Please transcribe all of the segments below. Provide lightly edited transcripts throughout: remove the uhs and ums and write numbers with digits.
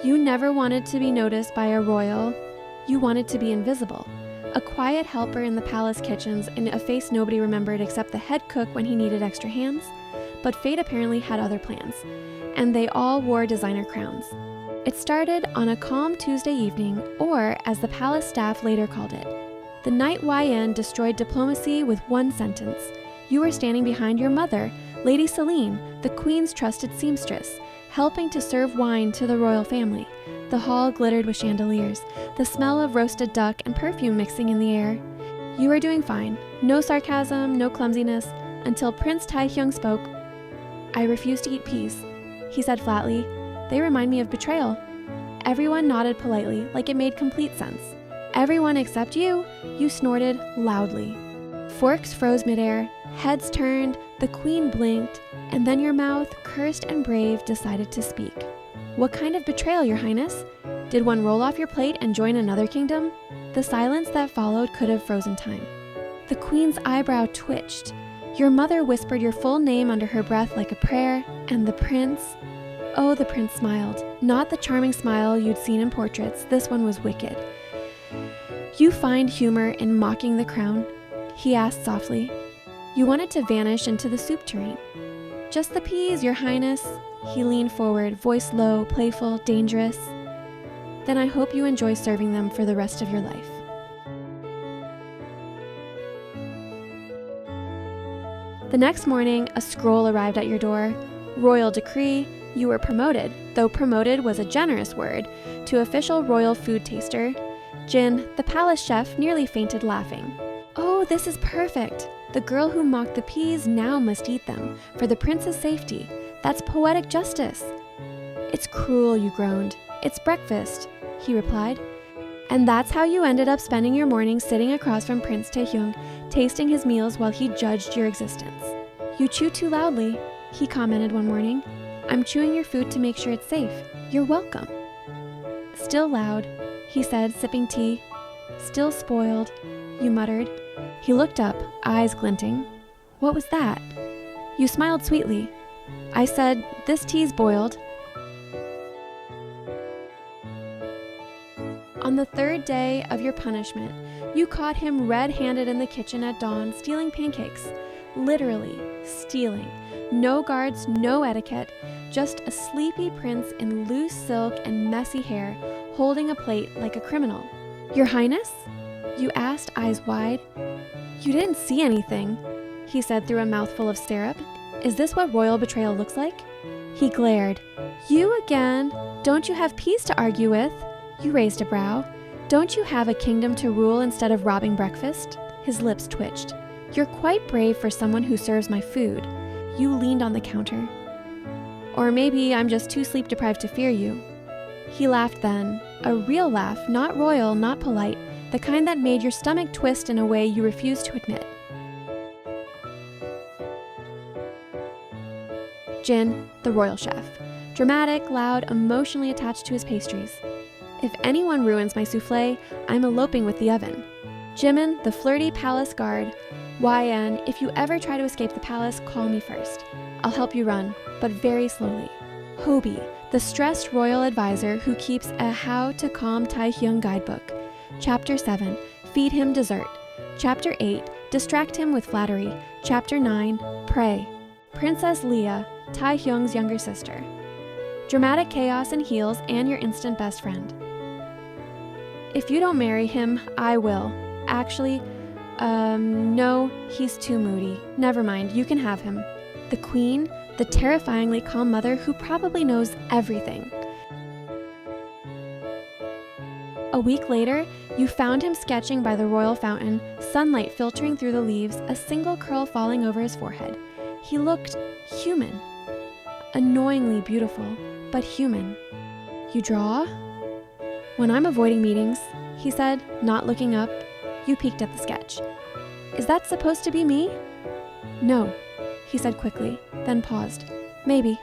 You never wanted to be noticed by a royal. You wanted to be invisible. A quiet helper in the palace kitchens and a face nobody remembered except the head cook when he needed extra hands. But fate apparently had other plans, and they all wore designer crowns. It started on a calm Tuesday evening, or as the palace staff later called it, the night YN destroyed diplomacy with one sentence. You were standing behind your mother, Lady Celine, the Queen's trusted seamstress, helping to serve wine to the royal family. The hall glittered with chandeliers, the smell of roasted duck and perfume mixing in the air. You were doing fine. No sarcasm, no clumsiness, until Prince Taehyung spoke. "I refuse to eat peas," he said flatly. "They remind me of betrayal." Everyone nodded politely, like it made complete sense. Everyone except you snorted loudly. Forks froze midair, heads turned, the Queen blinked, and then your mouth, cursed and brave, decided to speak. "What kind of betrayal, Your Highness? Did one roll off your plate and join another kingdom?" The silence that followed could have frozen time. The Queen's eyebrow twitched. Your mother whispered your full name under her breath like a prayer, and the prince... Oh, the prince smiled. Not the charming smile you'd seen in portraits. This one was wicked. "You find humor in mocking the crown?" he asked softly. "You wanted to vanish into the soup tureen." "Just the peas, Your Highness." He leaned forward, voice low, playful, dangerous. "Then I hope you enjoy serving them for the rest of your life." The next morning, a scroll arrived at your door. Royal decree, you were promoted, though promoted was a generous word, to official royal food taster. Jin, the palace chef, nearly fainted laughing. "Oh, this is perfect. The girl who mocked the peas now must eat them, for the prince's safety. That's poetic justice." "It's cruel," you groaned. "It's breakfast," he replied. And that's how you ended up spending your morning sitting across from Prince Taehyung, tasting his meals while he judged your existence. "You chew too loudly," he commented one morning. "I'm chewing your food to make sure it's safe. You're welcome." "Still loud," he said, sipping tea. "Still spoiled," you muttered. He looked up, eyes glinting. "What was that?" You smiled sweetly. "I said, this tea's boiled." On the third day of your punishment, you caught him red-handed in the kitchen at dawn, stealing pancakes. Literally, stealing. No guards, no etiquette, just a sleepy prince in loose silk and messy hair, holding a plate like a criminal. "Your Highness?" you asked, eyes wide. "You didn't see anything," he said through a mouthful of syrup. "Is this what royal betrayal looks like?" He glared. "You again? Don't you have peace to argue with?" You raised a brow. "Don't you have a kingdom to rule instead of robbing breakfast?" His lips twitched. "You're quite brave for someone who serves my food." You leaned on the counter. "Or maybe I'm just too sleep-deprived to fear you." He laughed then. A real laugh, not royal, not polite, the kind that made your stomach twist in a way you refused to admit. Jin, the royal chef. Dramatic, loud, emotionally attached to his pastries. "If anyone ruins my soufflé, I'm eloping with the oven." Jimin, the flirty palace guard. "YN, if you ever try to escape the palace, call me first. I'll help you run, but very slowly." Hobie, the stressed royal advisor who keeps a How to Calm Taehyung guidebook. Chapter 7, Feed him dessert. Chapter 8, Distract him with flattery. Chapter 9, Pray. Princess Leah, Taehyung's younger sister. Dramatic chaos and heels and your instant best friend. "If you don't marry him, I will. Actually, no, he's too moody. Never mind, you can have him." The Queen, the terrifyingly calm mother who probably knows everything. A week later, you found him sketching by the royal fountain, sunlight filtering through the leaves, a single curl falling over his forehead. He looked human. Annoyingly beautiful, but human. "You draw?" "When I'm avoiding meetings," he said, not looking up. You peeked at the sketch. "Is that supposed to be me?" "No," he said quickly, then paused. "Maybe."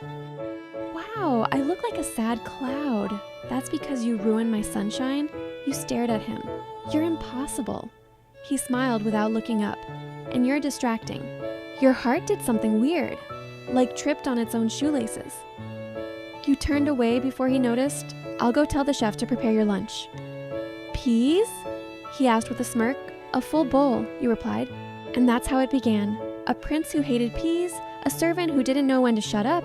"Wow, I look like a sad cloud. That's because you ruined my sunshine?" You stared at him. "You're impossible." He smiled without looking up. "And you're distracting. Your heart did something weird, like tripped on its own shoelaces." You turned away before he noticed. I'll go tell the chef to prepare your lunch. Peas? He asked with a smirk. A full bowl, you replied. And that's how it began. A prince who hated peas, a servant who didn't know when to shut up,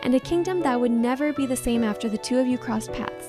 and a kingdom that would never be the same after the two of you crossed paths.